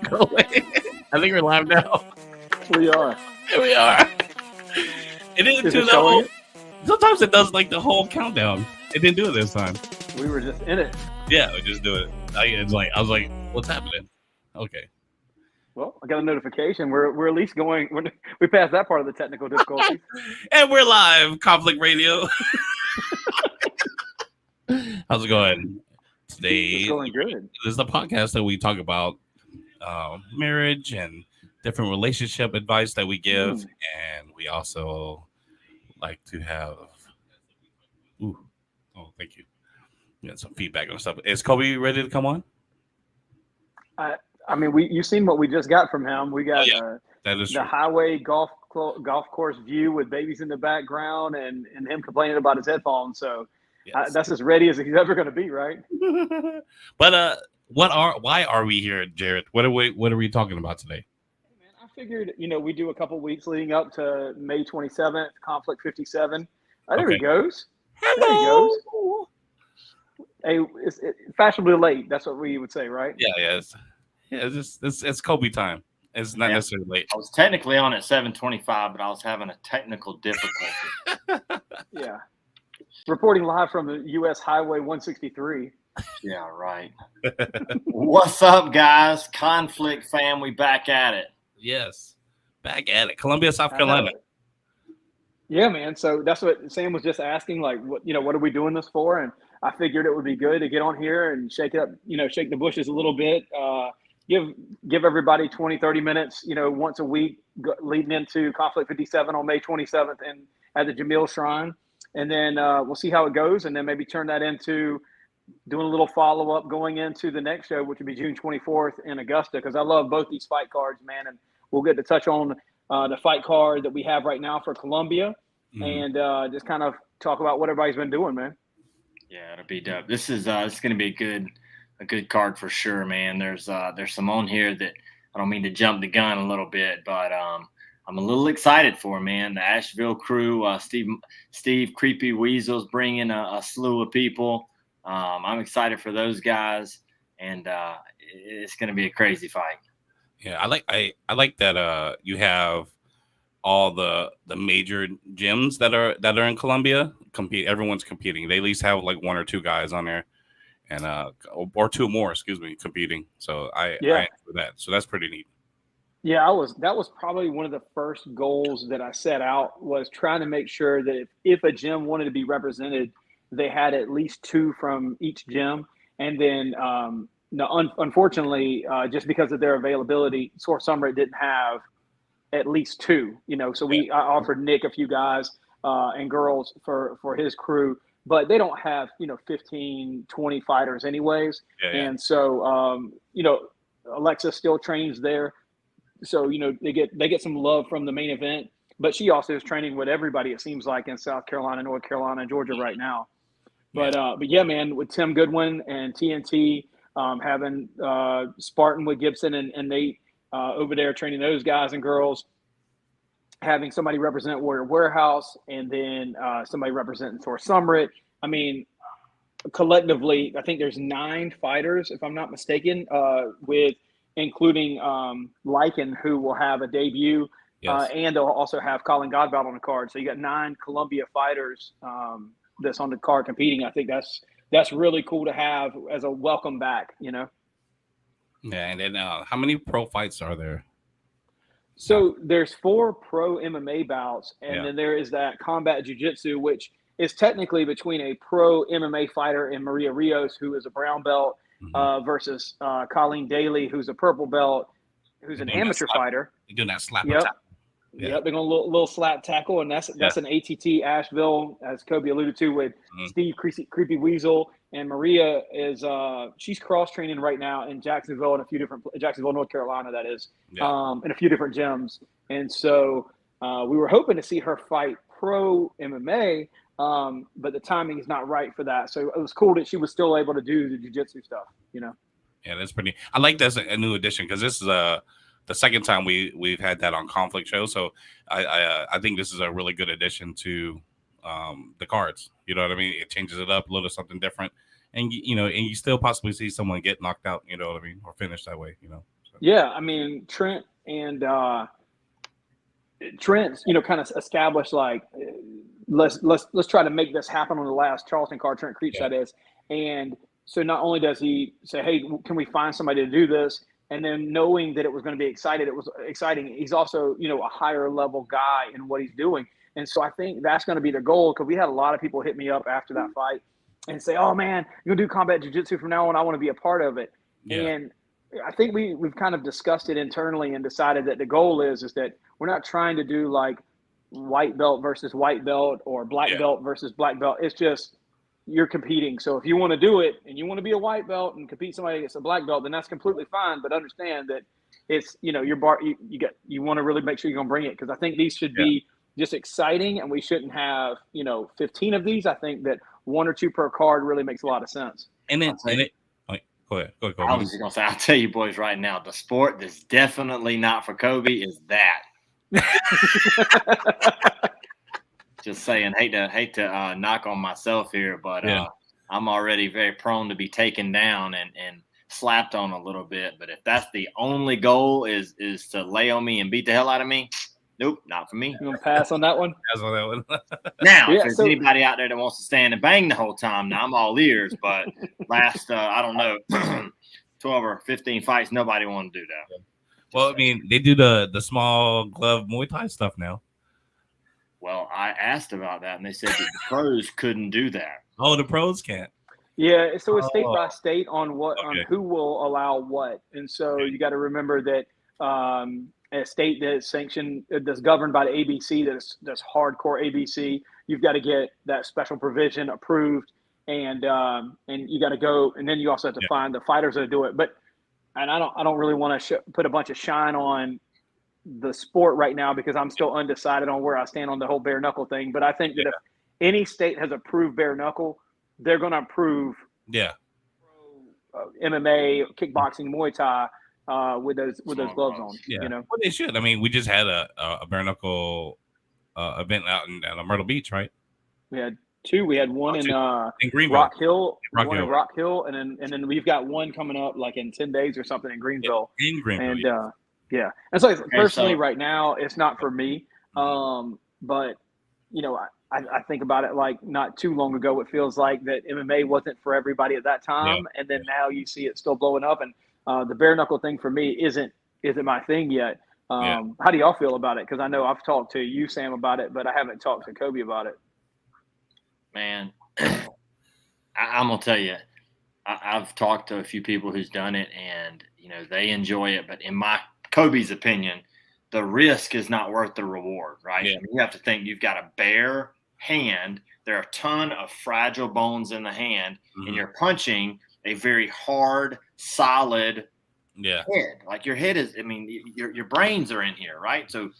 Go away. I think we're live now. We are. Here we are. It didn't Is do it the showing whole. it? Sometimes it does like the whole countdown. It didn't do it this time. We were just in it. Yeah, we just do it. I was like, what's happening? Okay. Well, I got a notification. We're at least going. We passed that part of the technical difficulties. And we're live, Conflict Radio. How's it going? Today, It's going good. this is the podcast that we talk about marriage and different relationship advice that we give. And we also like to have. Ooh. Oh, thank you. We got some feedback on stuff. Is Kobe ready to come on? I mean, you've seen what we just got from him. We got That is the true. highway golf course view with babies in the background and him complaining about his headphones. So Yes. that's as ready as he's ever going to be, right? But why are we here, Jared? What are we talking about today? Man, I figured, we do a couple weeks leading up to May 27th, Conflict 57. There he goes. There he goes. Hey, it's fashionably late. That's what we would say, right? Yeah. It's Kobe time. It's not necessarily late. I was technically on at 7:25, but I was having a technical difficulty. Yeah. Reporting live from the U.S. Highway 163. Yeah, right. What's up, guys? Conflict fam, we back at it. Yes, back at it. Columbia, South Carolina. Yeah, man. So that's what Sam was just asking. Like, what are we doing this for? And I figured it would be good to get on here and shake it up. Shake the bushes a little bit. Give everybody 20, 30 minutes. Once a week leading into Conflict 57 on May 27th and at the Jamil Shrine. And then we'll see how it goes, and then maybe turn that into doing a little follow-up going into the next show, which would be June 24th in Augusta, because I love both these fight cards, man. And we'll get to touch on the fight card that we have right now for Columbia and just kind of talk about what everybody's been doing, man. Yeah, it'll be dope. This is it's going to be a good card for sure, man. There's some on here that I don't mean to jump the gun a little bit, but I'm a little excited for, man. The Asheville crew, Steve Creepy Weasel's bringing a slew of people. I'm excited for those guys, and it's going to be a crazy fight. Yeah, I like that you have all the major gyms that are in Columbia compete. Everyone's competing. They at least have like one or two guys on there, and or two more, competing. So I enjoy that. So that's pretty neat. Yeah, that was probably one of the first goals that I set out, was trying to make sure that if a gym wanted to be represented, they had at least two from each gym. And then, unfortunately, just because of their availability, Source Summit didn't have at least two. So I offered Nick a few guys and girls for his crew, but they don't have 15, 20 fighters anyways. And so Alexa still trains there. So, they get some love from the main event, but she also is training with everybody, it seems like, in South Carolina, North Carolina, and Georgia right now. But yeah, man, with Tim Goodwin and TNT, having Spartan with Gibson and Nate over there training those guys and girls, having somebody represent Warrior Warehouse, and then somebody representing Source Summit. I mean, collectively, I think there's 9 fighters, if I'm not mistaken, including Lycan, who will have a debut, and they'll also have Colin Godbout on the card. So you got 9 Columbia fighters that's on the card competing. I think that's really cool to have as a welcome back, Yeah, and then how many pro fights are there? So there's 4 pro MMA bouts, and then there is that combat jiu-jitsu, which is technically between a pro MMA fighter and Maria Rios, who is a brown belt, versus Colleen Daly, who's a purple belt, who's an amateur fighter. You're doing that slap. Yep, they're going a little slap tackle, and that's an ATT Asheville, as Kobe alluded to, with Steve Creepy Weasel, and Maria is she's cross training right now in Jacksonville Jacksonville, North Carolina, that is, in a few different gyms, and so we were hoping to see her fight pro MMA. But the timing is not right for that. So it was cool that she was still able to do the jiu-jitsu stuff, Yeah, that's pretty. I like that as a new addition, because this is the second time we've had that on Conflict Show. So I think this is a really good addition to the cards. You know what I mean? It changes it up a little, something different, and you still possibly see someone get knocked out. You know what I mean, or finish that way. So Yeah, I mean Trent's, kind of established like let's try to make this happen on the last Charleston card, Trent Creech, Yeah. that is. And so not only does he say, hey, can we find somebody to do this? And then knowing that it was going to be exciting. He's also, a higher level guy in what he's doing. And so I think that's going to be the goal, because we had a lot of people hit me up after that fight and say, oh man, you're going to do combat jiu-jitsu from now on. I want to be a part of it. Yeah. And I think we've kind of discussed it internally and decided that the goal is that we're not trying to do like white belt versus white belt or black belt versus black belt. It's just you're competing. So if you want to do it and you want to be a white belt and compete somebody against a black belt, then that's completely fine. But understand that it's, your bar, you want to really make sure you're going to bring it, because I think these should be just exciting, and we shouldn't have, 15 of these. I think that 1 or 2 per card really makes a lot of sense. And then, go ahead. I was just gonna say, I'll tell you boys right now, the sport that's definitely not for Kobe is that. Just saying, hate to knock on myself here, but I'm already very prone to be taken down and slapped on a little bit. But if that's the only goal is to lay on me and beat the hell out of me, nope, not for me. You gonna pass on that one? Pass on that one. Now, if there's anybody out there that wants to stand and bang the whole time, now I'm all ears. But last, I don't know, 12 or 15 fights, nobody want to do that. Well, I mean, they do the small glove Muay Thai stuff now. Well, I asked about that, and they said that the pros couldn't do that. Oh, the pros can't. Yeah, so it's state by state on on who will allow what, and so you got to remember that a state that's sanctioned, that's governed by the ABC, that's hardcore ABC, you've got to get that special provision approved, and you got to go, and then you also have to find the fighters that do it. But I don't really want to put a bunch of shine on the sport right now, because I'm still undecided on where I stand on the whole bare knuckle thing. But I think that if any state has approved bare knuckle, they're going to approve MMA, kickboxing, Muay Thai with those gloves on. Yeah, well, they should. I mean, we just had a bare knuckle event out in Myrtle Beach, right? We had 2. We had one in Greenville. Rock Hill, Rock Hill, and then we've got one coming up like in 10 days or something in Greenville. In Greenville. And and so personally, right now, it's not for me. But I think about it like not too long ago. It feels like that MMA wasn't for everybody at that time, and then now you see it still blowing up. And the bare knuckle thing for me isn't my thing yet. How do y'all feel about it? Because I know I've talked to you, Sam, about it, but I haven't talked to Kobe about it. Man, I'm gonna tell you, I've talked to a few people who's done it, and they enjoy it. But in Kobe's opinion, the risk is not worth the reward, right? I mean, you have to think you've got a bare hand. There are a ton of fragile bones in the hand, and you're punching a very hard, solid head. Like your head is, I mean, your brains are in here, right? So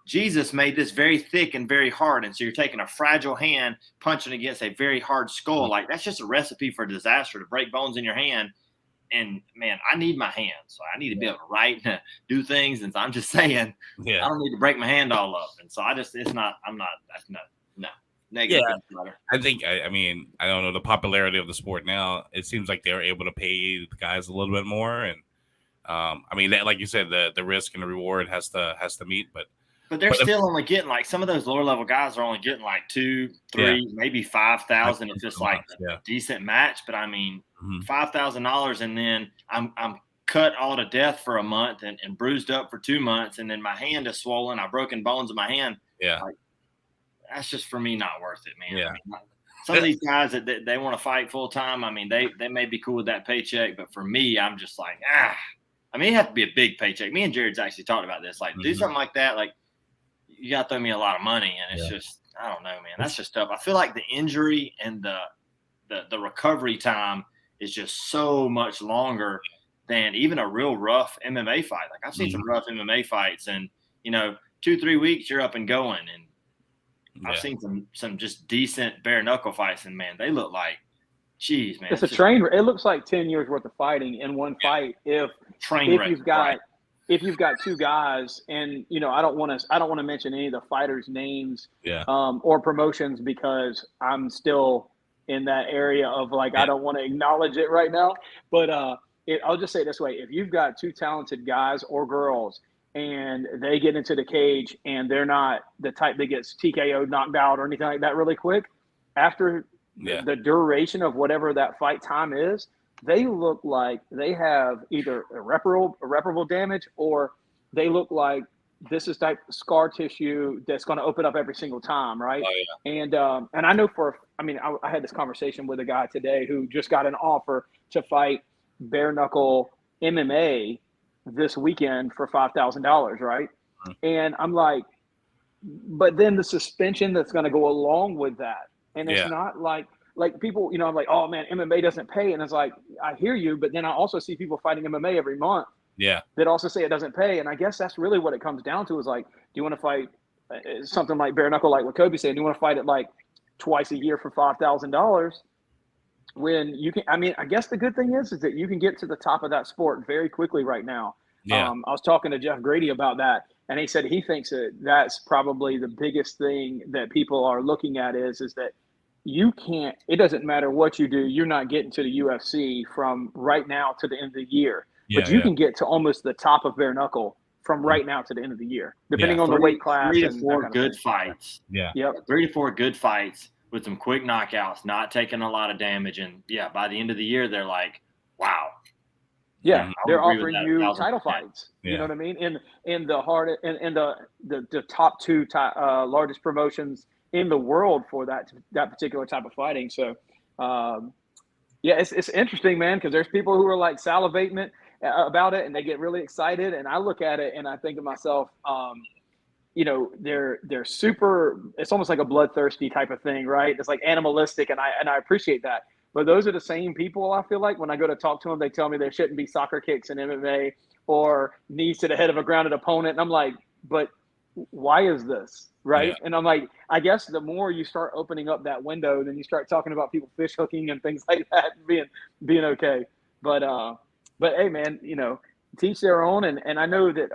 Jesus made this very thick and very hard, and so you're taking a fragile hand, punching against a very hard skull. Like that's just a recipe for disaster, to break bones in your hand. And man, I need my hands, so I need to be able to write and do things. And so I'm just saying, I don't need to break my hand all up. And so that's no. Negative. I think, I mean, I don't know the popularity of the sport now. It seems like they're able to pay the guys a little bit more. And I mean, that, like you said, the risk and the reward has to meet, but they're still only getting like some of those lower level guys are only getting like 2, 3, maybe 5,000 if it's like a decent match. But I mean, $5,000, and then I'm cut all to death for a month and bruised up for 2 months, and then my hand is swollen. I've broken bones in my hand. Like, that's just for me not worth it, man. I mean, some of these guys that they want to fight full time, I mean, they may be cool with that paycheck, but for me, I'm just like, I mean, it has to be a big paycheck. Me and Jared's actually talked about this. Like, do something like that. Like, you got to throw me a lot of money, and it's just, I don't know, man. That's just tough. I feel like the injury and the recovery time is just so much longer than even a real rough MMA fight. Like, I've seen some rough MMA fights, and 2-3 weeks you're up and going. And I've seen some just decent bare knuckle fights, and man, they look like, geez, man. It's a train. It looks like 10 years worth of fighting in one fight. If you've got 2 guys, and I don't want to mention any of the fighters' names or promotions, because I'm still in that area of like I don't want to acknowledge it right now. But I'll just say it this way: if you've got two talented guys or girls and they get into the cage and they're not the type that gets TKO, knocked out, or anything like that really quick, after the duration of whatever that fight time is, they look like they have either irreparable damage, or they look like this is type of scar tissue that's going to open up every single time, right? Oh, yeah. And I know I had this conversation with a guy today who just got an offer to fight bare knuckle MMA this weekend for $5,000, right? Mm-hmm. And I'm like, but then the suspension that's going to go along with that, and it's not like people, I'm like, oh man, MMA doesn't pay, and it's like, I hear you, but then I also see people fighting MMA every month. Yeah. That also say it doesn't pay. And I guess that's really what it comes down to, is like, do you want to fight something like bare knuckle, like what Kobe said? Do you want to fight it like twice a year for $5,000 when you can? I mean, I guess the good thing is that you can get to the top of that sport very quickly right now. Yeah. I was talking to Jeff Grady about that, and he said he thinks that that's probably the biggest thing that people are looking at is that you can't, it doesn't matter what you do, you're not getting to the UFC from right now to the end of the year. But you can get to almost the top of bare knuckle from right now to the end of the year, depending on the weight class. 3 to 4 good fights. Yeah. Yep. 3 to 4 good fights with some quick knockouts, not taking a lot of damage. And by the end of the year, they're like, wow. Yeah. They're offering you title fights. Yeah. You know what I mean? In the hard, in the top two largest promotions in the world for that particular type of fighting. So, it's interesting, man, because there's people who are like salivating about it, and they get really excited, and I look at it and I think to myself, they're super, it's almost like a bloodthirsty type of thing, right? It's like animalistic, and I appreciate that. But those are the same people, I feel like, when I go to talk to them, they tell me there shouldn't be soccer kicks in MMA or knees to the head of a grounded opponent, and I'm like, but why is this, right? Yeah. And I'm like, I guess the more you start opening up that window, then you start talking about people fish hooking and things like that being okay. But hey, man, teach their own. And I know that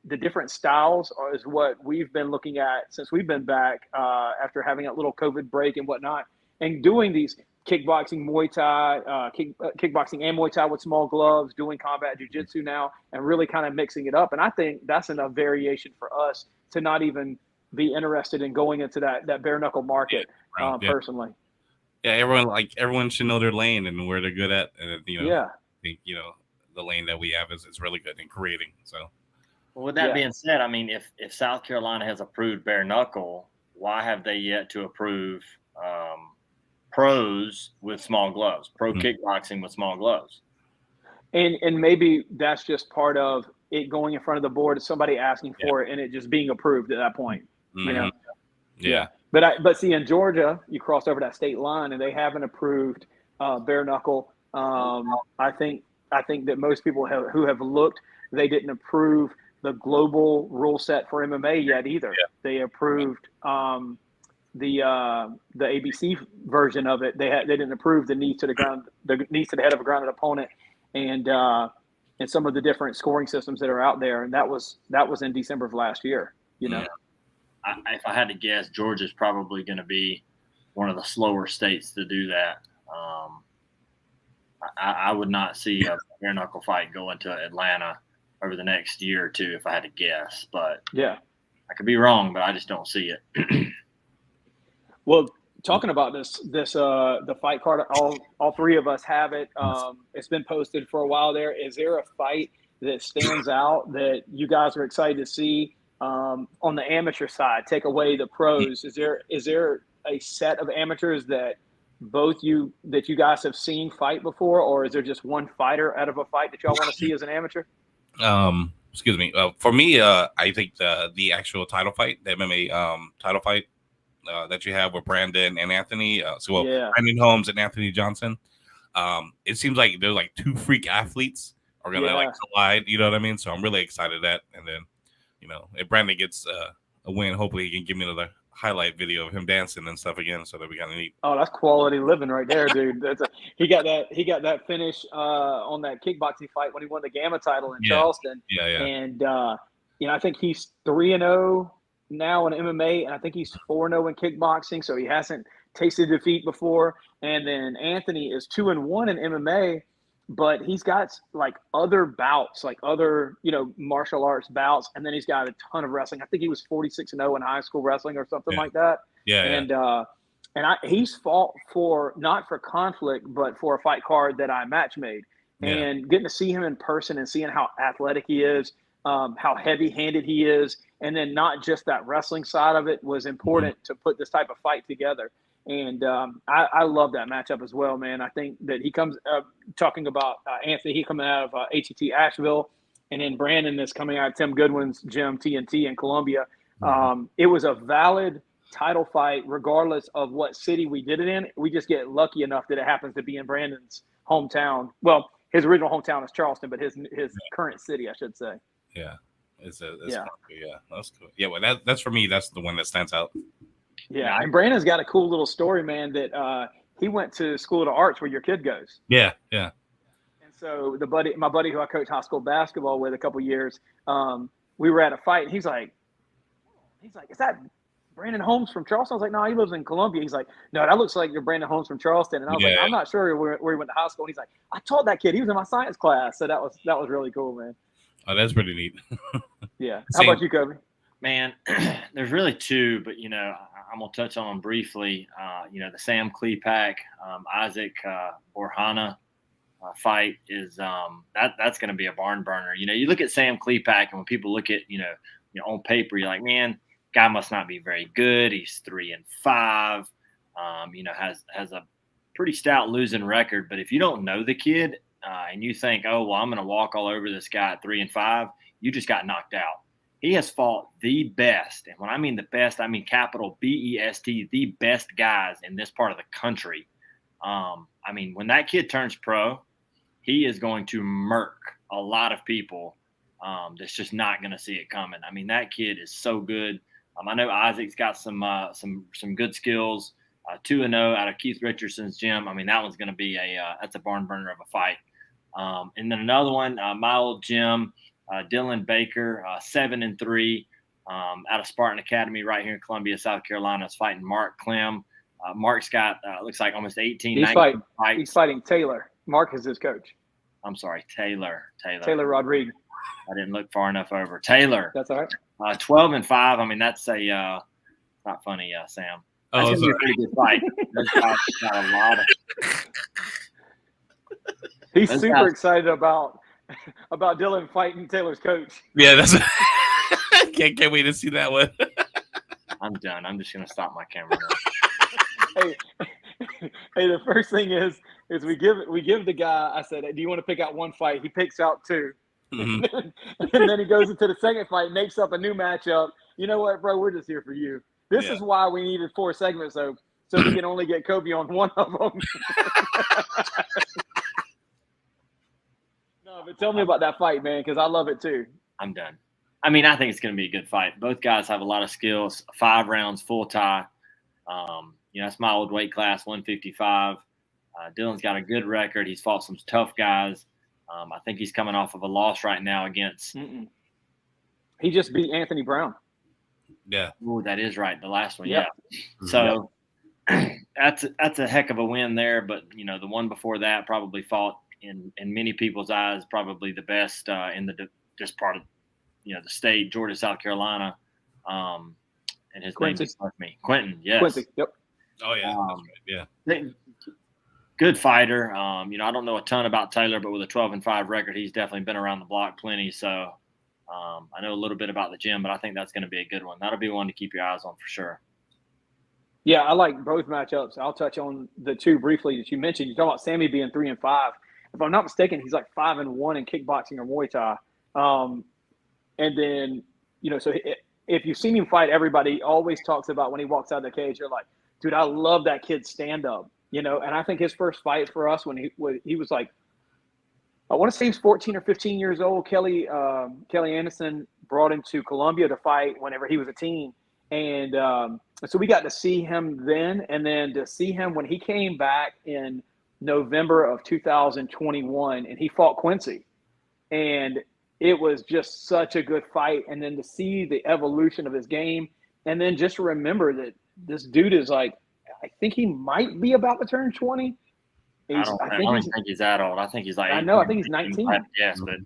the different styles is what we've been looking at since we've been back after having a little COVID break and whatnot, and doing these kickboxing, Muay Thai, kickboxing and Muay Thai with small gloves, doing combat jiu-jitsu now, and really kind of mixing it up. And I think that's enough variation for us to not even be interested in going into that bare knuckle market, personally. Yeah, everyone should know their lane and where they're good at, and I think the lane that we have is really good in creating. So, well, with that being said, I mean, if South Carolina has approved bare knuckle, why have they yet to approve pros with small gloves, kickboxing with small gloves? And maybe that's just part of it going in front of the board, somebody asking for it, and it just being approved at that point. Yeah. But see, in Georgia, you cross over that state line, and they haven't approved bare knuckle. I think that most people who have looked, they didn't approve the global rule set for MMA yet either. Yeah. They approved the ABC version of it. They didn't approve the knees to the ground, the knees to the head of a grounded opponent, and some of the different scoring systems that are out there. And that was in December of last year. Yeah. If I had to guess, Georgia's probably going to be one of the slower states to do that. I would not see a bare knuckle fight go into Atlanta over the next year or two if I had to guess. But I could be wrong, but I just don't see it. Well, talking about the fight card, all three of us have it. It's been posted for a while there. Is there a fight that stands out that you guys are excited to see on the amateur side? Take away the pros. Is there a set of amateurs that you guys have seen fight before, or is there just one fighter out of a fight that y'all want to see as an amateur? Excuse me. For me, I think the actual title fight, the MMA title fight that you have with Brandon and Anthony. Brandon Holmes and Anthony Johnson. It seems like they're like two freak athletes are gonna collide. You know what I mean? So I'm really excited that. And then, if Brandon gets a win, hopefully he can give me another highlight video of him dancing and stuff again, so that we kind of neat. Oh, that's quality living right there, dude. He got that finish on that kickboxing fight when he won the Gamma title in Charleston. Yeah. And I think he's 3-0 now in MMA, and I think he's 4-0 in kickboxing, so he hasn't tasted defeat before. And then Anthony is 2-1 in MMA, but he's got like other bouts, like other, martial arts bouts. And then he's got a ton of wrestling. I think he was 46-0 in high school wrestling or something like that. Yeah. And he's fought for, not for conflict, but for a fight card that I match made. And getting to see him in person and seeing how athletic he is, how heavy-handed he is, and then not just that wrestling side of it was important to put this type of fight together. And I love that matchup as well, man. I think that he comes talking about Anthony, he coming out of ATT Asheville, and then Brandon is coming out of Tim Goodwin's gym, TNT in Columbia. It was a valid title fight regardless of what city we did it in. We just get lucky enough that it happens to be in Brandon's hometown. Well, his original hometown is Charleston, but his current city, I should say. Yeah. It's cool. Yeah, that's cool. Yeah, well, that's for me. That's the one that stands out. Yeah, and Brandon's got a cool little story, man, that he went to School of the Arts where your kid goes. Yeah. And so my buddy who I coached high school basketball with a couple years, we were at a fight, and he's like, is that Brandon Holmes from Charleston? I was like, no, he lives in Columbia. He's like, no, that looks like you're Brandon Holmes from Charleston. And I was like, I'm not sure where he went to high school. And he's like, I taught that kid. He was in my science class. So that was really cool, man. Oh, that's pretty neat. Yeah. How about you, Kobe? Man, there's really two, but I'm gonna touch on them briefly. The Sam Klepak, Isaac Borhana fight is that's gonna be a barn burner. You look at Sam Klepak, and when people look at on paper, you're like, man, guy must not be very good. He's 3-5. Has a pretty stout losing record. But if you don't know the kid and you think, oh well, I'm gonna walk all over this guy at 3-5, you just got knocked out. He has fought the best. And when I mean the best, I mean capital BEST, the best guys in this part of the country. When that kid turns pro, he is going to murk a lot of people that's just not going to see it coming. That kid is so good. I know Isaac's got some good skills. 2-0 out of Keith Richardson's gym. That one's going to be that's a barn burner of a fight. And then another one, my old gym, Dylan Baker, 7-3, out of Spartan Academy right here in Columbia, South Carolina, is fighting Mark Clem. Mark's got looks like almost 18. He's fighting Taylor. Mark is his coach. I'm sorry, Taylor Rodriguez. I didn't look far enough over. Taylor. That's all right. 12-5. That's a not funny, Sam. That's gonna be a pretty good fight. Got a lot of. He's super excited about Dylan fighting Taylor's coach. Yeah, that's. Can't wait to see that one. I'm done. I'm just gonna stop my camera now. Hey, the first thing is we give the guy. I said, do you want to pick out one fight? He picks out two, and then he goes into the second fight, makes up a new matchup. You know what, bro? We're just here for you. This is why we needed 4 segments, so we can only get Kobe on one of them. No, but tell me about that fight, man, because I love it too. I'm done. I think it's going to be a good fight. Both guys have a lot of skills. 5 rounds, full tie. That's my old weight class, 155. Dylan's got a good record. He's fought some tough guys. I think he's coming off of a loss right now against. He just beat Anthony Brown. Yeah. Oh, that is right. The last one. Yep. Yeah. So that's a heck of a win there. But the one before that probably fought in many people's eyes probably the best in this part of the state, Georgia, South Carolina. And his name just left me. Quentin. Yes. Quincy. Yep. Oh yeah. That's right. Yeah. Good fighter. I don't know a ton about Taylor, but with a 12-5 record, he's definitely been around the block plenty. So I know a little bit about the gym, but I think that's going to be a good one. That'll be one to keep your eyes on for sure. Yeah, I like both matchups. I'll touch on the two briefly that you mentioned. You're talking about Sammy being 3-5. If I'm not mistaken, he's like 5-1 in kickboxing or Muay Thai. And then, so if you've seen him fight, everybody always talks about when he walks out of the cage, you're like, dude, I love that kid's stand-up, and I think his first fight for us when he was like, I want to say he's 14 or 15 years old. Kelly Anderson brought him to Columbia to fight whenever he was a teen. And so we got to see him then, and then to see him when he came back in November of 2021, and he fought Quincy. And it was just such a good fight. And then to see the evolution of his game, and then just remember that this dude is like, I think he might be about to turn 20. I don't even think he's that old. I think he's like. I know. I think he's 19. Yes, but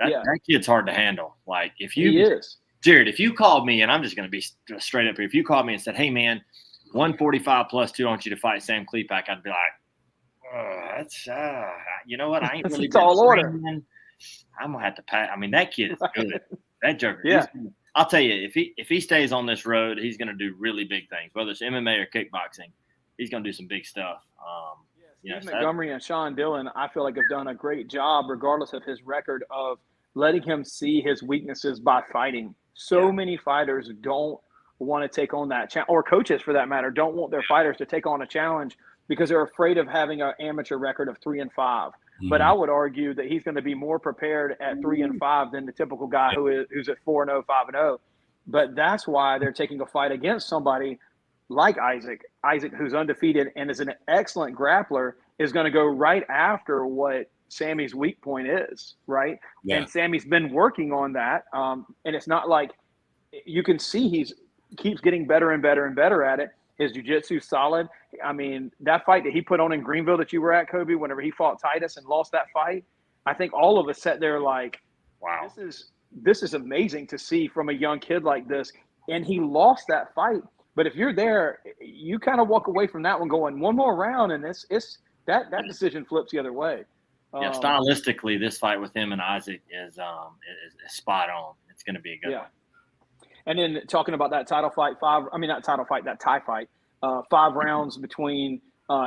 Yeah. that kid's hard to handle. Like if you, He is. Jared, if you called me, and I'm just going to be straight up here, if you called me and said, "Hey, man, 145 plus 2, I want you to fight Sam Klepak," I'd be like, "That's you know what? I ain't really tall order. I'm gonna have to pass." I mean, that kid is good. That joker. Yeah. I'll tell you, if he stays on this road, he's going to do really big things. Whether it's MMA or kickboxing, he's going to do some big stuff. Steve Montgomery and Sean Dillon, I feel like, have done a great job, regardless of his record, of letting him see his weaknesses by fighting. So many fighters don't want to take on that challenge, or coaches for that matter, don't want their fighters to take on a challenge because they're afraid of having an amateur record of 3-5. Mm-hmm. But I would argue that he's going to be more prepared at 3-5 than the typical guy who's at 4-0, 5-0. But that's why they're taking a fight against somebody like Isaac, who's undefeated and is an excellent grappler, is going to go right after what Sammy's weak point is, right? Yeah. And Sammy's been working on that. And it's not like you can see he keeps getting better and better and better at it. His jiu-jitsu's solid. I mean, that fight that he put on in Greenville that you were at, Kobe, whenever he fought Titus and lost that fight, I think all of us sat there like, wow, this is amazing to see from a young kid like this. And he lost that fight. But if you're there, you kind of walk away from that one going one more round, and it's that decision flips the other way. Yeah, stylistically, this fight with him and Isaac is spot on. It's going to be a good one. And then talking about that tie fight, that tie fight, 5 rounds between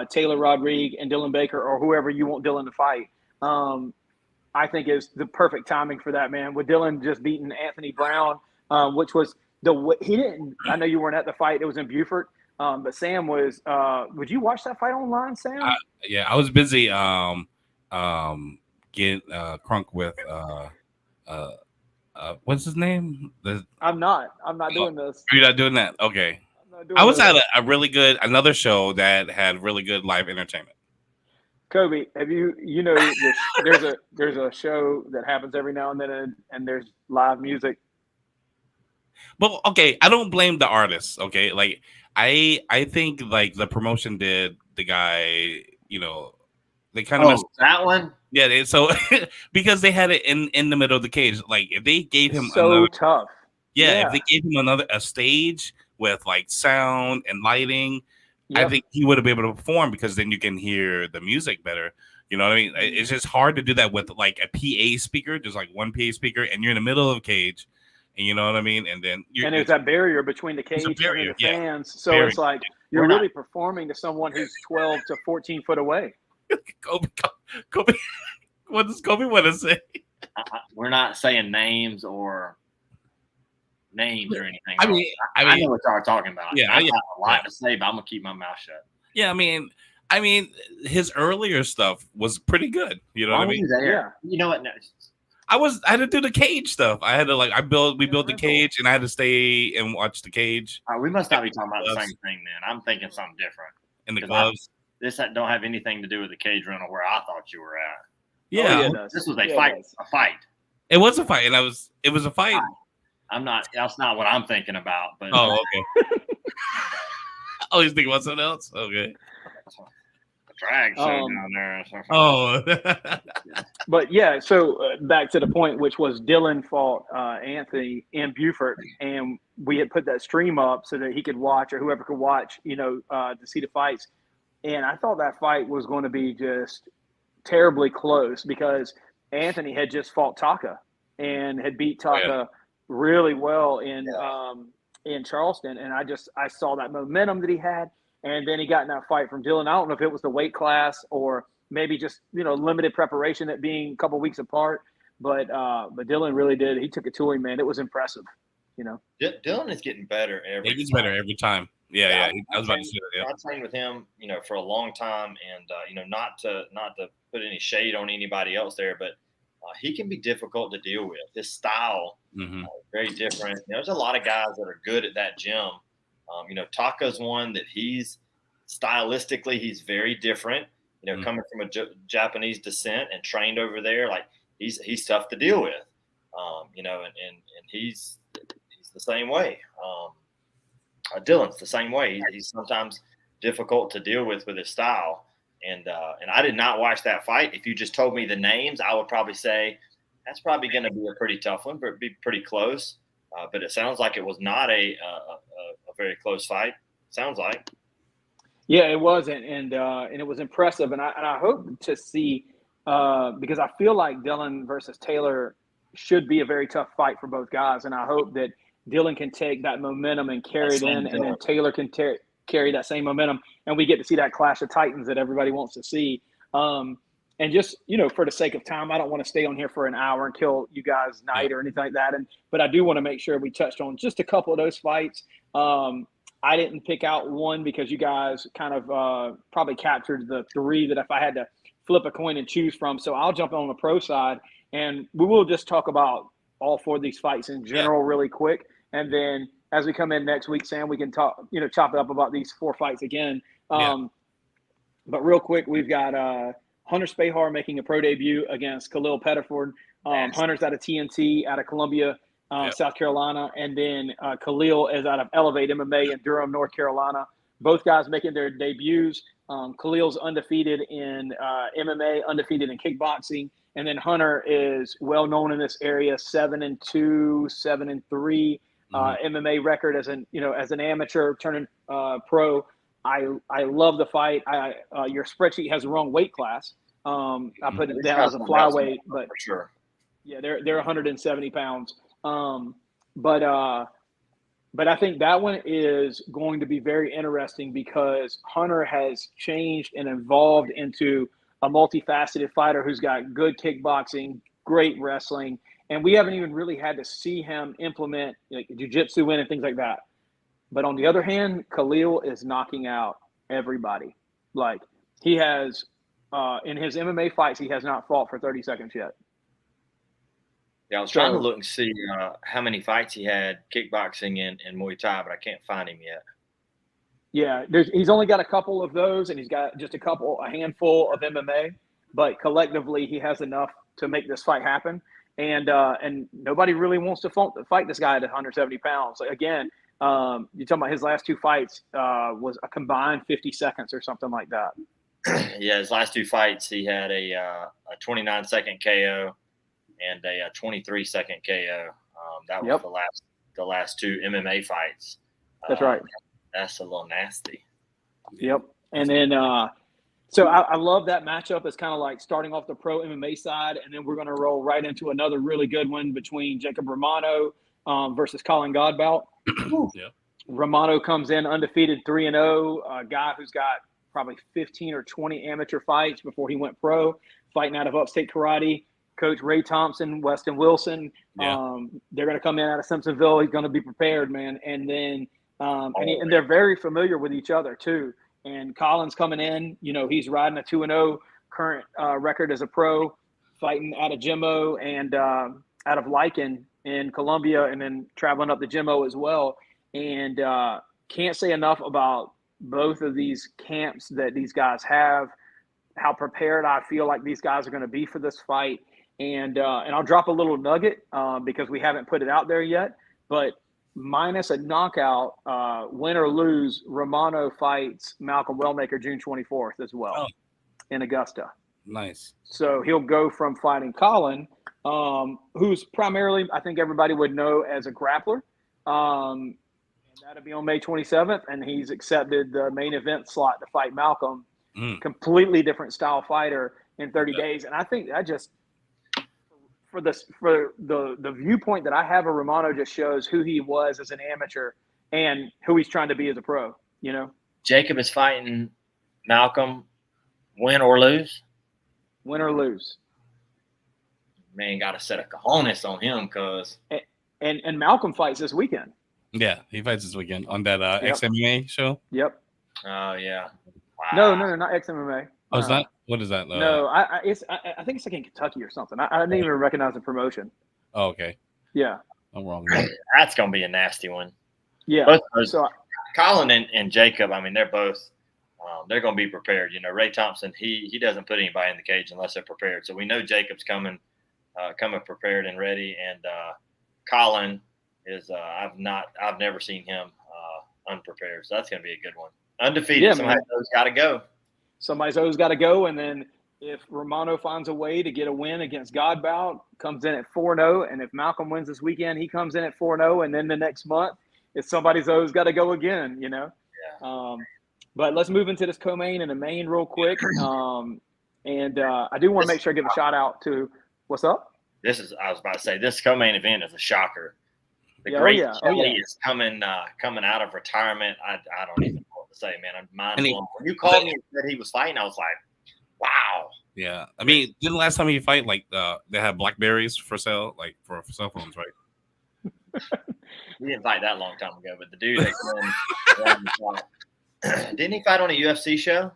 Taylor Rodriguez and Dylan Baker, or whoever you want Dylan to fight, I think is the perfect timing for that, man. With Dylan just beating Anthony Brown, which was he didn't. I know you weren't at the fight; it was in Beaufort. But Sam was. Would you watch that fight online, Sam? Yeah, I was busy getting crunk with what's his name? I'm not doing this. You're not doing that? Okay. I was at another show that had really good live entertainment. Kobe, have you there's a show that happens every now and then, and there's live music. Well, okay, I don't blame the artists. Okay, like I think like the promotion did the guy, they kind of that one. Yeah, so because they had it in the middle of the cage, like if they gave him tough. Yeah, if they gave him a stage with like sound and lighting, I think he would have been able to perform, because then you can hear the music better. You know what I mean? It's just hard to do that with like a PA speaker, just like one PA speaker, and you're in the middle of a cage, and you know what I mean? And then there's that barrier between the cage and the fans. So it's like you're really performing to someone who's 12 to 14 foot away. Kobe, what does Kobe want to say? We're not saying names or anything. I mean, I know what y'all are talking about. Yeah, I have a lot to say, but I'm gonna keep my mouth shut. Yeah, I mean, his earlier stuff was pretty good. You know what I mean? Yeah. You know what? No. I had to do the cage stuff. I had to we built the cage, and I had to stay and watch the cage. We must not be talking about the same thing, then. I'm thinking something different. And the gloves. This don't have anything to do with the cage rental where I thought you were at. Yeah, this was a fight. A fight. It was a fight, and it was a fight. I'm not. That's not what I'm thinking about. But okay. Oh, he's thinking about something else. Okay. The drag show down there. Oh. But yeah, so back to the point, which was Dylan fought Anthony in Beaufort, and we had put that stream up so that he could watch, or whoever could watch, to see the fights. And I thought that fight was going to be just terribly close, because Anthony had just fought Taka and had beat Taka really well in Charleston. And I saw that momentum that he had. And then he got in that fight from Dylan. I don't know if it was the weight class or maybe just, limited preparation at being a couple weeks apart. But Dylan really did. He took it to him, man. It was impressive, Dylan is getting better every time. He gets better every time. Yeah. I was about to say that. I trained with him, for a long time, and not to put any shade on anybody else there, but he can be difficult to deal with. His style is very different. There's a lot of guys that are good at that gym. Taka's one that he's very different. Coming from a Japanese descent and trained over there, like he's tough to deal with. And he's the same way. Dylan's the same way. He's sometimes difficult to deal with his style. And I did not watch that fight. If you just told me the names, I would probably say that's probably going to be a pretty tough one, but be pretty close. But it sounds like it was not a very close fight. Sounds like. Yeah, it was, and it was impressive, and I hope to see because I feel like Dillon versus Taylor should be a very tough fight for both guys, and I hope that Dillon can take that momentum and carry it in, and then Taylor can carry that same momentum, and we get to see that clash of titans that everybody wants to see. And just, for the sake of time, I don't want to stay on here for an hour and kill you guys' night or anything like that. But I do want to make sure we touched on just a couple of those fights. I didn't pick out one because you guys kind of probably captured the three that if I had to flip a coin and choose from. So I'll jump on the pro side, and we will just talk about all four of these fights in general really quick. And then as we come in next week, Sam, we can talk, chop it up about these four fights again. But real quick, we've got Hunter Spahar making a pro debut against Khalil Pettiford. Hunter's out of TNT, out of Columbia, South Carolina. And then Khalil is out of Elevate MMA in Durham, North Carolina. Both guys making their debuts. Khalil's undefeated in MMA, undefeated in kickboxing. And then Hunter is well known in this area, 7-2, 7-3 MMA record as an amateur turning pro. I love the fight. Your spreadsheet has the wrong weight class. I put it down as a flyweight, but for sure. Yeah, they're 170 pounds. But I think that one is going to be very interesting because Hunter has changed and evolved into a multifaceted fighter who's got good kickboxing, great wrestling, and we haven't even really had to see him implement jiu-jitsu and things like that. But on the other hand, Khalil is knocking out everybody. Like he has in his MMA fights, he has not fought for 30 seconds yet. Yeah, I was trying to look and see how many fights he had kickboxing and Muay Thai, but I can't find him yet. Yeah, he's only got a couple of those, and he's got just a handful of MMA. But collectively, he has enough to make this fight happen. And nobody really wants to fight this guy at 170 pounds. Like, again, you're talking about his last two fights was a combined 50 seconds or something like that. Yeah, his last two fights, he had a 29-second KO and a 23-second KO. That was the last two MMA fights. That's right. That's a little nasty. Yep. And then so I love that matchup. It's kind of like starting off the pro MMA side, and then we're going to roll right into another really good one between Jacob Romano versus Colin Godbout. Romano comes in undefeated 3-0, a guy who's got probably 15 or 20 amateur fights before he went pro, fighting out of Upstate Karate. Coach Ray Thompson, Weston Wilson. They're going to come in out of Simpsonville. He's going to be prepared, man. And then and they're very familiar with each other too. And Colin's coming in. He's riding a 2-0 current record as a pro, fighting out of Jimmo and out of Lycan in Columbia, and then traveling up to Jimmo as well. And can't say enough about both of these camps that these guys have, how prepared I feel like these guys are going to be for this fight. And I'll drop a little nugget because we haven't put it out there yet, but minus a knockout, win or lose, Romano fights Malcolm Wellmaker June 24th as well in Augusta. Nice. So he'll go from fighting Colin, who's primarily, I think everybody would know as a grappler. And that'll be on May 27th, and he's accepted the main event slot to fight Malcolm. Completely different style fighter in 30 days. And I think that just for the viewpoint that I have of Romano just shows who he was as an amateur and who he's trying to be as a pro, Jacob is fighting Malcolm, win or lose? Win or lose. Man, got to set a cojones on him because and Malcolm fights this weekend. Yeah, he fights this weekend on that XMMA show. Yep. Oh yeah. Wow. No, not XMMA. Oh, is that? What is that? No, I think it's like in Kentucky or something. I didn't even recognize the promotion. Oh, okay. Yeah. I'm wrong. That's gonna be a nasty one. Yeah. Both those, Colin and Jacob. I mean, they're both. They're gonna be prepared. Ray Thompson. He doesn't put anybody in the cage unless they're prepared. So we know Jacob's coming prepared and ready. And Colin is. I've never seen him unprepared. So that's gonna be a good one. Undefeated. Yeah, somehow those got to go. somebody's always got to go. And then if Romano finds a way to get a win against Godbout, comes in at 4-0, and if Malcolm wins this weekend, he comes in at 4-0, and then the next month, if somebody's always got to go again, you know. Yeah. But let's move into this co-main and the main real quick. And I do want to make sure I give a shout out to what's up. I was about to say, this co-main event is a shocker. The Yeah, great oh, yeah. Kelly is coming out of retirement. I don't even know what to say, man. I'm mind blown. When you called me and said he was fighting, I was like, wow. Yeah, I mean, didn't last time he fight like they had Blackberries for sale, like for cell phones, right? He didn't fight that long time ago, but the dude didn't he fight on a UFC show?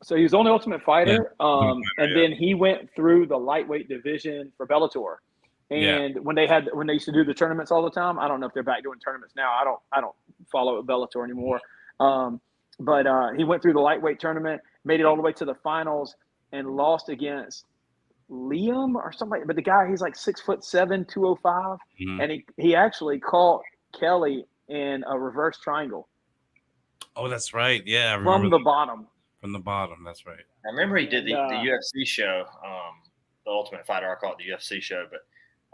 So he was on the Ultimate Fighter, and yeah. then he went through the lightweight division for Bellator. And when they used to do the tournaments all the time, I don't know if they're back doing tournaments now. I don't follow Bellator anymore. But he went through the lightweight tournament, made it all the way to the finals, and lost against Liam or somebody. But the guy, he's like 6'7", 205, and he actually caught Kelly in a reverse triangle. Oh, that's right. Yeah, I from the bottom. From the bottom, that's right. I remember he did the UFC show, the Ultimate Fighter. I call it the UFC show, but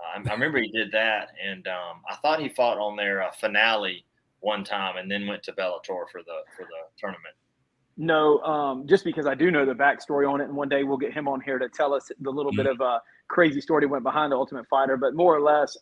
I remember he did that, and I thought he fought on their finale one time, and then went to Bellator for the tournament. No, just because I do know the backstory on it, and one day we'll get him on here to tell us the little bit of a crazy story that went behind the Ultimate Fighter. But more or less,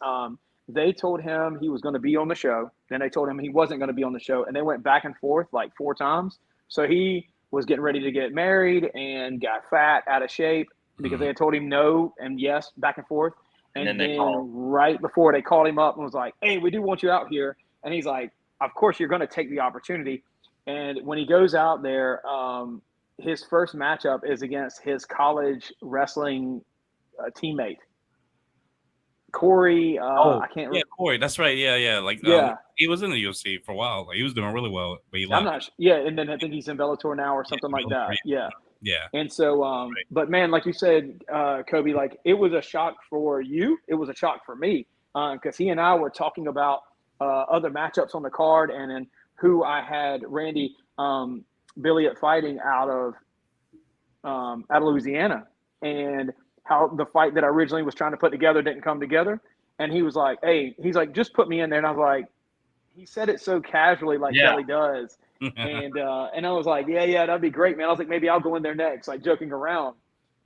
they told him he was going to be on the show. Then they told him he wasn't going to be on the show, and they went back and forth like 4 times. So he was getting ready to get married and got fat, out of shape, because they had told him no and yes, back and forth. And then right before, they called him up and was like, "Hey, we do want you out here." And he's like, "Of course, you're going to take the opportunity." And when he goes out there, his first matchup is against his college wrestling teammate, Corey. I can't remember. Yeah, Corey. That's right. Yeah. Like, he was in the UFC for a while. Like, he was doing really well, but he left. I'm not. Yeah, and then I think he's in Bellator now or something like that. Yeah. Yeah. And so, but man, like you said, Kobe, like it was a shock for you. It was a shock for me because he and I were talking about other matchups on the card, and then who I had Randy Billiot fighting out of Louisiana, and how the fight that I originally was trying to put together didn't come together. And he was like, "Hey," he's like, "just put me in there." And I was like, he said it so casually, like Kelly does. And I was like, yeah, that'd be great, man. I was like, maybe I'll go in there next, like joking around.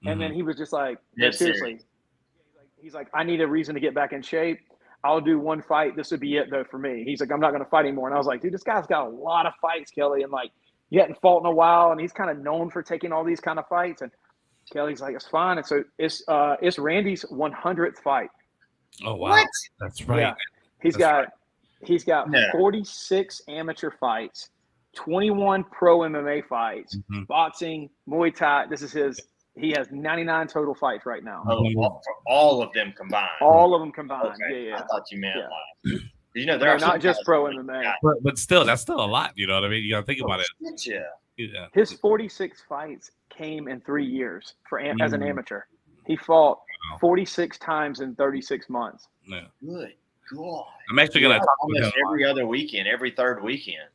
And then he was just like, no, seriously. He's like, I need a reason to get back in shape. I'll do one fight. This would be it, though, for me. He's like, I'm not going to fight anymore. And I was like, dude, this guy's got a lot of fights, Kelly. And like, you hadn't fought in a while. And he's kind of known for taking all these kind of fights. And Kelly's like, it's fine. And so it's Randy's 100th fight. Oh, wow. What? That's right. Yeah. He's got 46 amateur fights, 21 pro MMA fights, boxing, Muay Thai. He has 99 total fights right now. Oh, all of them combined. All of them combined. Okay. Yeah. I thought you meant like, you know, there are not just pro MMA. But still, that's still a lot. You know what I mean? You got to think about it. Yeah. His 46 fights came in 3 years as an amateur. He fought 46 times in 36 months. Yeah. Good God. I'm actually going to talk with him every other weekend, every third weekend.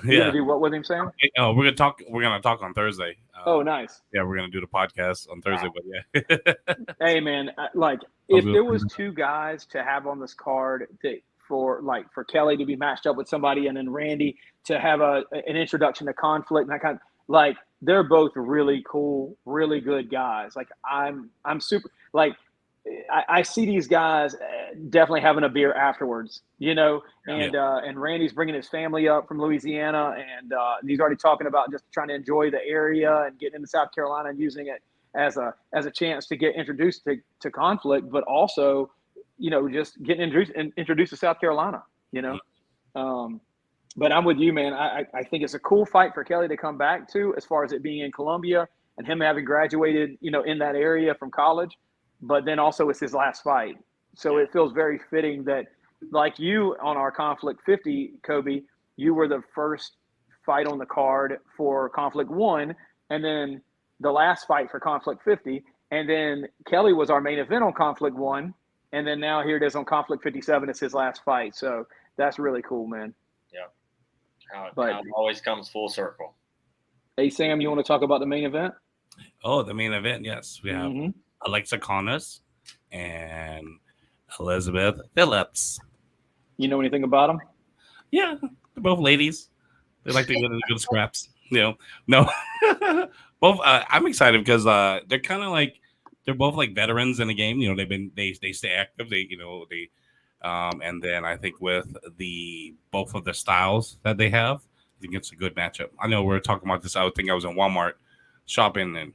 You gonna do what with him, Sam? Oh, we're gonna talk on Thursday. Oh, nice. Yeah, we're gonna do the podcast on Thursday. Wow. But yeah. Hey, man, like if there was 2 guys to have on this card for Kelly to be matched up with somebody, and then Randy to have an introduction to conflict, and that kind of, like, they're both really cool, really good guys. Like I'm super like. I see these guys definitely having a beer afterwards, you know, and Randy's bringing his family up from Louisiana, and he's already talking about just trying to enjoy the area and getting into South Carolina and using it as a chance to get introduced to conflict, but also, you know, just getting introduced to South Carolina, you know. But I'm with you, man. I think it's a cool fight for Kelly to come back to, as far as it being in Columbia and him having graduated, you know, in that area from college. But then also it's his last fight. So it feels very fitting that, like you on our Conflict 50, Kobe, you were the first fight on the card for Conflict 1, and then the last fight for Conflict 50. And then Kelly was our main event on Conflict 1. And then now here it is on Conflict 57. It's his last fight. So that's really cool, man. Yeah. How it always comes full circle. Hey, Sam, you want to talk about the main event? Oh, the main event. Yes, we have Mhm. Alexa Connors and Elizabeth Phillips. You know anything about them? Yeah, they're both ladies. They like to get into good scraps. No, both. I'm excited because they're kind of like they're both like veterans in the game. They stay active. And then I think with the both of the styles that they have, I think it's a good matchup. I know we were talking about this. I think I was in Walmart shopping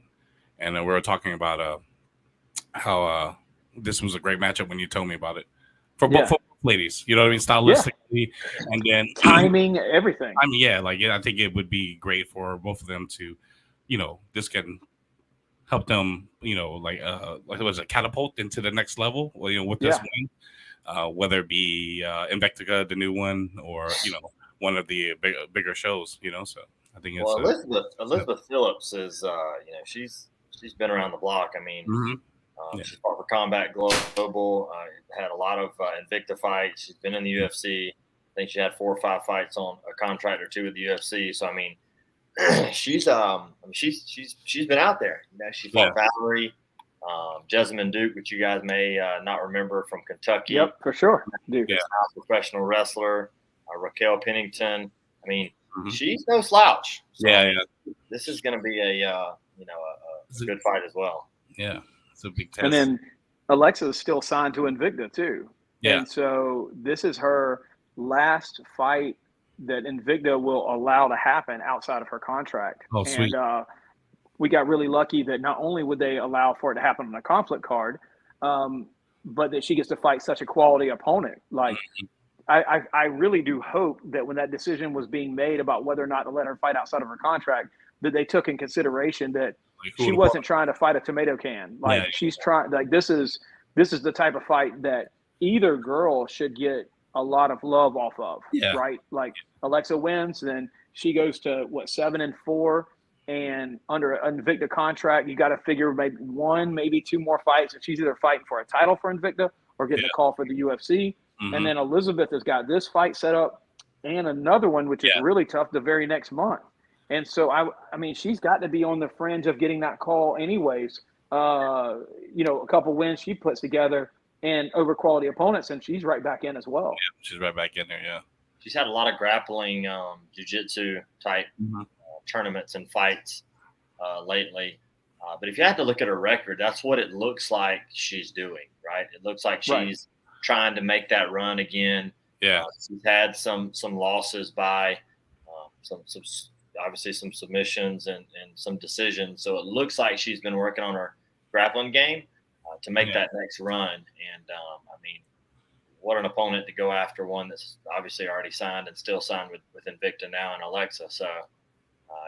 and we were talking about how this was a great matchup when you told me about it for Yeah. both ladies. You know what I mean, stylistically, and then Timing, everything. I mean, I think it would be great for both of them to, this can help them, like was it catapult into the next level? Well, with this win, whether it be Invicta, the new one, or one of the bigger shows. So I think it's Elizabeth Phillips is she's been around the block. I mean, she fought for Combat Global, had a lot of Invicta fights. She's been in the UFC. I think she had 4 or 5 fights on a contract or 2 with the UFC. So I mean, she's been out there. She fought Valerie, Jessamine Duke, which you guys may not remember, from Kentucky. Yep, for sure. Dude. Yeah. Professional wrestler, Raquel Pennington. I mean, she's no slouch. So this is going to be a good fight as well. Yeah, it's a big test. And then Alexa is still signed to Invicta too. Yeah. And so this is her last fight that Invicta will allow to happen outside of her contract. Oh, sweet. And we got really lucky that not only would they allow for it to happen on a conflict card, but that she gets to fight such a quality opponent. Like, I really do hope that when that decision was being made about whether or not to let her fight outside of her contract, that they took in consideration that she wasn't trying to fight a tomato can. Like, she's trying, like, this is the type of fight that either girl should get a lot of love off of, right? Like, Alexa wins, then she goes to 7-4, and under an Invicta contract, you got to figure maybe 1, maybe 2 more fights, and she's either fighting for a title for Invicta or getting a call for the UFC. And then Elizabeth has got this fight set up and another one, which is really tough, the very next month. And so, I mean, she's got to be on the fringe of getting that call anyways. A couple wins she puts together and over quality opponents, and she's right back in as well. Yeah, she's right back in there, She's had a lot of grappling, jiu-jitsu type tournaments and fights lately. But if you have to look at her record, that's what it looks like she's doing, right? It looks like she's trying to make that run again. Yeah. She's had some losses by some obviously some submissions and some decisions. So it looks like she's been working on her grappling game to make that next run. And I mean, what an opponent to go after, one that's obviously already signed and still signed with Invicta now and Alexa. So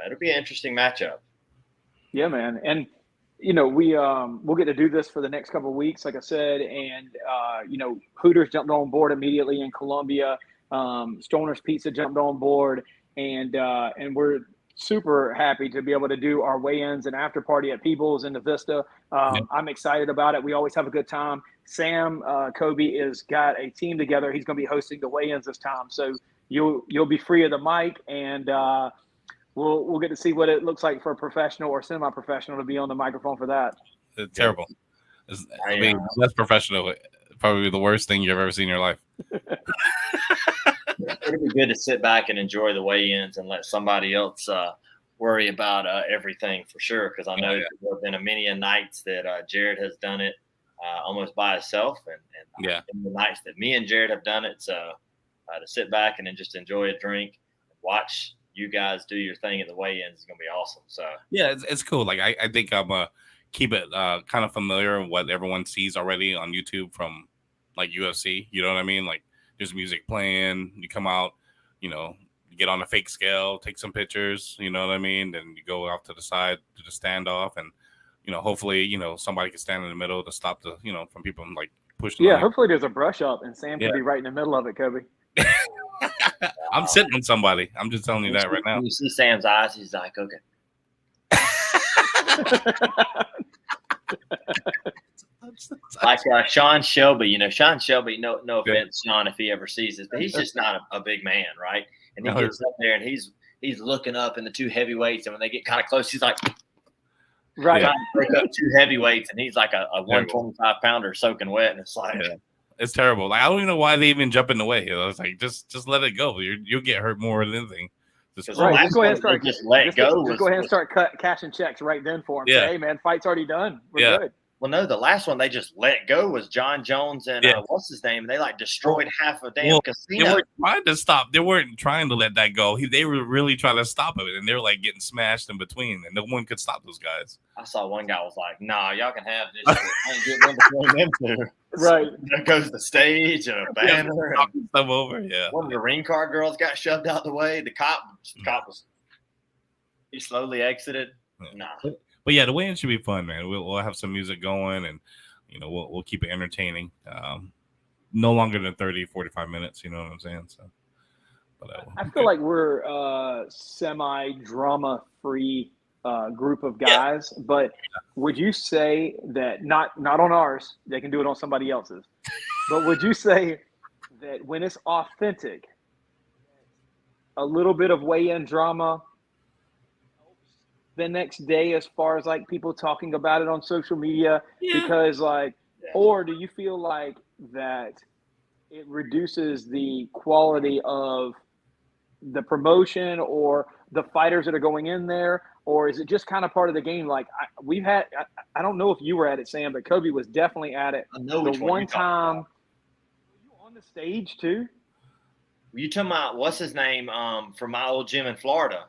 it'll be an interesting matchup. Yeah, man. And, we'll get to do this for the next couple of weeks, like I said. And, Hooters jumped on board immediately in Columbia. Stoner's Pizza jumped on board. And we're super happy to be able to do our weigh-ins and after party at Peebles in the Vista. I'm excited about it. We always have a good time. Sam Kobe has got a team together. He's going to be hosting the weigh-ins this time. So you'll be free of the mic, and we'll get to see what it looks like for a professional or semi-professional to be on the microphone for that. It's terrible. I mean, less professional, probably the worst thing you've ever seen in your life. It'd be good to sit back and enjoy the weigh-ins and let somebody else worry about everything, for sure. Because I know there have been many nights that Jared has done it almost by himself, and in the nights that me and Jared have done it. So to sit back and then just enjoy a drink, and watch you guys do your thing at the weigh-ins is going to be awesome. So it's cool. Like I think I'm keep it kind of familiar with what everyone sees already on YouTube from like UFC. You know what I mean? Like, there's music playing, you come out, you get on a fake scale, take some pictures, you know what I mean? Then you go off to the side to the standoff, and, hopefully, somebody can stand in the middle to stop the, from people like pushing. Yeah, hopefully there's a brush up and Sam can be right in the middle of it, Kobe. I'm sitting on somebody. I'm just telling you that right now. When you see Sam's eyes, he's like, okay. Like Sean Shelby, Sean Shelby, no offense, Sean, if he ever sees this, but he's just not a big man, right? And he gets up there and he's he's looking up in the two heavyweights, and when they get kind of close, he's like, Right. trying to break up two heavyweights, and he's like a 125 pounder soaking wet, and it's like, it's terrible. Like I don't even know why they even jump in the way. I was like, just let it go. You'll get hurt more than anything. Right. Just go ahead and start. Just let go. Just go ahead and start cashing checks right then for him. Yeah. Say, hey man, fight's already done. We're good. Well, no, the last one they just let go was John Jones and what's his name? And they like destroyed half a damn casino. They weren't trying to stop. They weren't trying to let that go. They were really trying to stop it, and they were like getting smashed in between, and no one could stop those guys. I saw one guy was like, "Nah, y'all can have this. I ain't getting in between them two." Right. There goes the stage and a banner. Knocking stuff over. Yeah. One of the ring card girls got shoved out the way. The cop was. He slowly exited. Nah. But yeah, the weigh-in should be fun, man. We'll have some music going, and we'll keep it entertaining. No longer than 30, 45 minutes. You know what I'm saying? So, but I feel like we're semi-drama free group of guys. Yeah. But would you say that not on ours? They can do it on somebody else's. But would you say that when it's authentic, a little bit of weigh-in drama the next day as far as like people talking about it on social media? Because or do you feel like that it reduces the quality of the promotion or the fighters that are going in there, or is it just kind of part of the game? Like I don't know if you were at it, Sam, but Kobe was definitely at it. I know the one time. Were you on the stage too? You talking about what's his name from my old gym in Florida?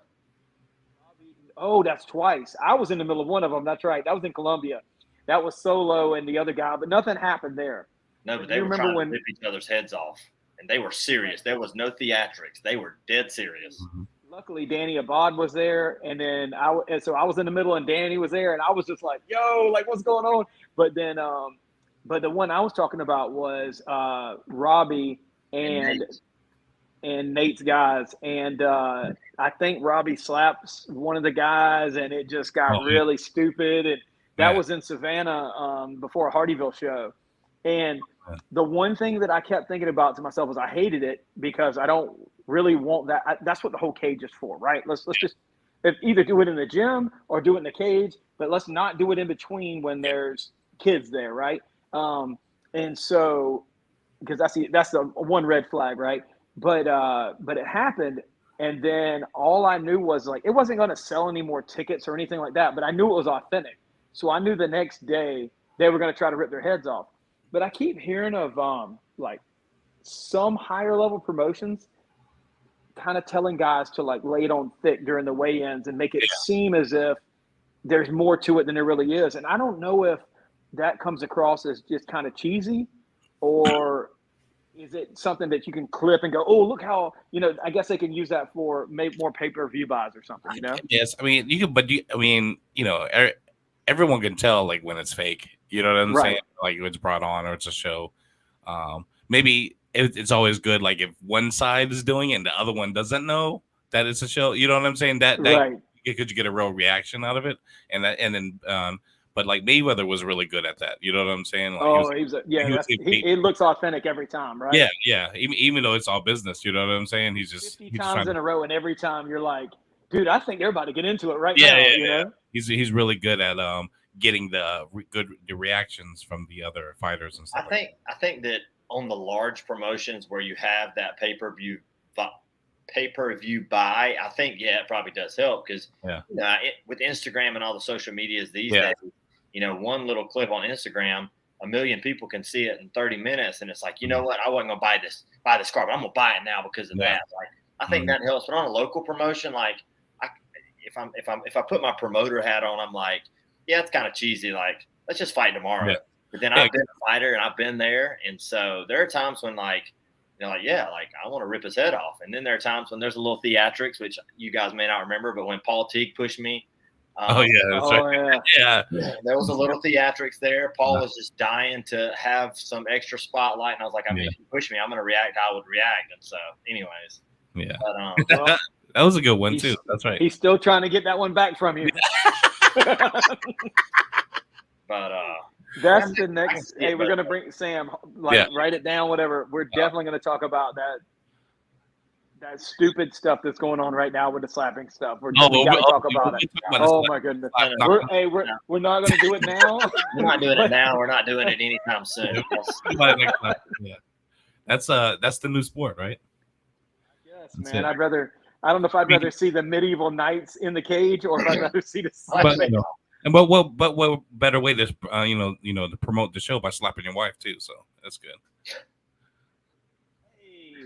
Oh, that's twice. I was in the middle of one of them. That's right. That was in Colombia. That was Solo and the other guy, but nothing happened there. No, but they were trying to rip each other's heads off, and they were serious. There was no theatrics. They were dead serious. Luckily, Danny Abad was there, and then I was in the middle, and Danny was there, and I was just like, "Yo, like, what's going on?" But then, but the one I was talking about was Robbie and Nate's guys, and I think Robbie slaps one of the guys, and it just got really stupid. And that was in Savannah before a Hardyville show. And the one thing that I kept thinking about to myself was I hated it because I don't really want that. That's what the whole cage is for, right? Let's just either do it in the gym or do it in the cage, but let's not do it in between when there's kids there, right? And so because that's the one red flag, right? But it happened, and then all I knew was like it wasn't going to sell any more tickets or anything like that. But I knew it was authentic, so I knew the next day they were going to try to rip their heads off. But I keep hearing of like some higher level promotions kind of telling guys to like lay it on thick during the weigh-ins and make it seem as if there's more to it than there really is. And I don't know if that comes across as just kind of cheesy or is it something that you can clip and go, oh, look how, I guess they can use that for make more pay-per-view buys or something, Yes. I mean, you can, but everyone can tell like when it's fake, you know what I'm saying? Like it's brought on or it's a show. Maybe it's always good. Like if one side is doing it and the other one doesn't know that it's a show, you know what I'm saying? That could you get a real reaction out of it? But like Mayweather was really good at that. You know what I'm saying? Like it looks authentic every time, right? Yeah. Even though it's all business, you know what I'm saying? He's 50 times in a row, and every time you're like, dude, I think they're about to get into it right now. Yeah. He's really good at getting the reactions from the other fighters and stuff. I think that on the large promotions where you have that pay-per-view buy, I think it probably does help because with Instagram and all the social medias these days. One little clip on Instagram, 1 million people can see it in 30 minutes. And it's like, you know what? I wasn't going to buy this car, but I'm going to buy it now because of that. Like, I think that helps. But on a local promotion, like if I put my promoter hat on, I'm like, yeah, it's kind of cheesy. Like, let's just fight tomorrow. Yeah. But then I've been a fighter and I've been there. And so there are times when I want to rip his head off. And then there are times when there's a little theatrics, which you guys may not remember, but when Paul Teague pushed me, that's right. Yeah. There was a little theatrics there. Paul was just dying to have some extra spotlight, and I was like, if you push me, I'm going to react how I would react. And so, anyways. Yeah. But, that was a good one, too. That's right. He's still trying to get that one back from you. But that's the next. Hey, we're going to bring Sam, write it down, whatever. We're definitely going to talk about that. that stupid stuff that's going on right now with the slapping stuff. We No, got to talk we'll about it. talk about the Oh slap. my goodness. No. We're not going to do it now. We're not doing it now. We're not doing it anytime soon. Yeah. That's the new sport, right? Yes, That's man. it. I don't know if I'd rather see the medieval knights in the cage or if I'd rather see the But, slapping. what better way to to promote the show by slapping your wife too? So that's good.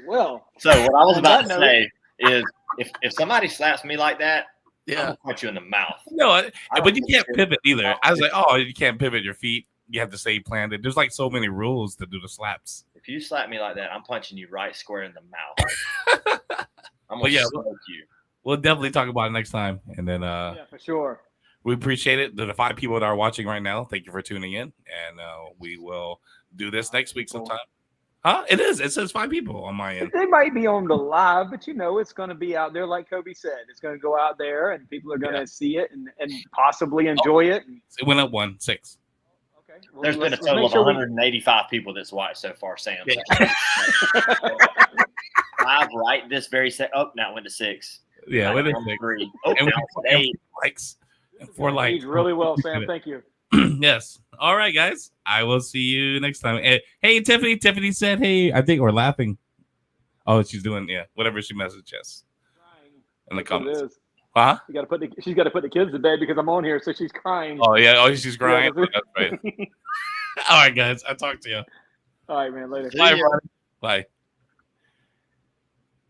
Well, So what I was about to that say is, if somebody slaps me like that, I'm Yeah. gonna punch you in the mouth. No, but you can't consider- pivot either. I was like, oh, you can't pivot your feet. You have to stay planted. There's like so many rules to do the slaps. If you slap me like that, I'm punching you right square in the mouth. I'm gonna smoke you. We'll definitely talk about it next time. And then yeah, for sure. we appreciate it. The 5 people that are watching right now, thank you for tuning in. And we will do this next week sometime. Huh? It is. It says 5 people on my end. They might be on the live, but it's going to be out there, like Kobe said. It's going to go out there, and people are going to see it and possibly enjoy it. It went up 6. Okay. Well, There's been a let's total make of sure 185 people that's watched so far, Sam. Yeah. 5 right this very second. Oh, now it went to 6. Yeah, Now it is it's 6. 3. Oh, And now it's 8. likes. And we 4 likes. really well, Sam. Thank you. Yes. All right, guys. I will see you next time. Hey, Tiffany. Tiffany said, hey, I think we're laughing. Oh, she's doing, whatever she messaged us in the That's what it comments. is. Huh? She's got to put the kids to bed because I'm on here, so she's crying. Oh, yeah. Oh, she's crying. Yeah, That's right. All right, guys. I'll talk to you. All right, man. Later. Bye, everybody. Bye.